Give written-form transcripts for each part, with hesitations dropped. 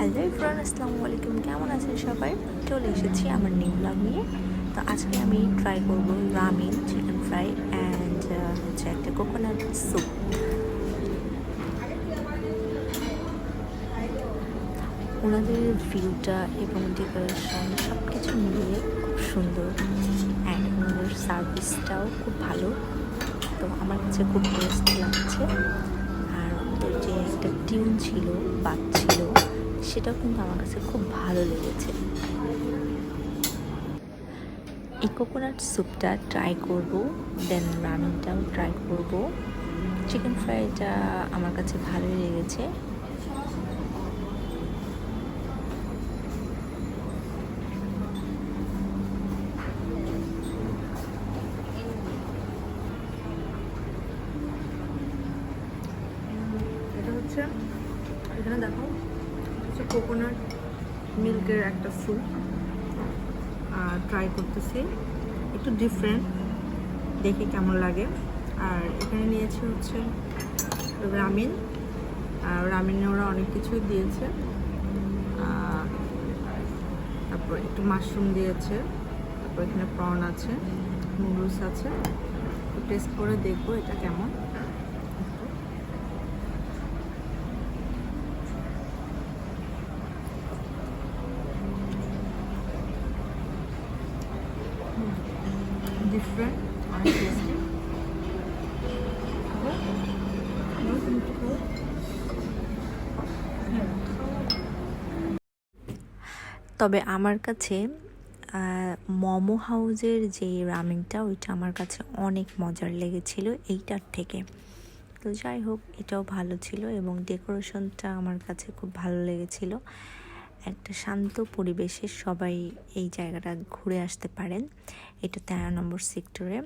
Hello everyone, আসসালামু আলাইকুম। কেমন আছেন সবাই? চলে এসেছি আমার নিউ ব্লগ নিয়ে। তো আজকে আমি ট্রাই করব রামেন, চিকেন ফ্রাই অ্যান্ড হচ্ছে একটা কোকোনাট স্যুপ। ওনাদের ভিউটা এবং ডেকোরেশন সব কিছু মিলিয়ে খুব সুন্দর অ্যান্ড ওনাদের সার্ভিসটাও খুব ভালো। তো আমার কাছে খুব টেস্টি লাগছে। আর ওদের যে একটা টিউন ছিল, বাজছিল, সেটাও কিন্তু আমার কাছে খুব ভালো লেগেছে। এই কোকোনাট স্যুপটা ট্রাই করব, দেন রামেনটাও ট্রাই করব। চিকেন ফ্রাইটা আমার কাছে ভালোই লেগেছে। এটা হচ্ছে, এখানে দেখো হচ্ছে কোকোনাট মিল্কের একটা স্যুপ ট্রাই করতেছি, একটু ডিফারেন্ট, দেখি কেমন লাগে। আর এখানে নিয়েছি হচ্ছে রামেন। রামেনে ওরা অনেক কিছুই দিয়েছে, তারপর একটু মাশরুম দিয়েছে, তারপর এখানে প্রন আছে, নুডলস আছে। টেস্ট করে দেখবো এটা কেমন। ডিফারেন্ট, অনেক টেস্টি। তবে আমার কাছে মোমো হাউজের যে রামেনটা, ওইটা আমার কাছে অনেক মজার লেগেছিল এইটার থেকে। তো যাই হোক, এটাও ভালো ছিল এবং ডেকোরেশনটা আমার কাছে খুব ভালো লেগেছিল। একটা শান্ত পরিবেশে সবাই এই জায়গাটা ঘুরে আসতে পারেন। এটা 13 নম্বর সেক্টরে।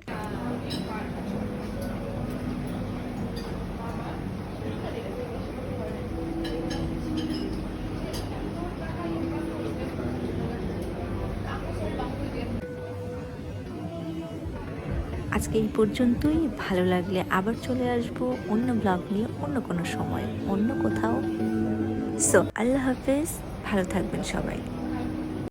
আজকে এই পর্যন্তই। ভালো লাগলে আবার চলে আসবো অন্য ব্লগ নিয়ে, অন্য কোনো সময়, অন্য কোথাও। সো আল্লাহ হাফেজ, ভালো থাকবেন সবাই।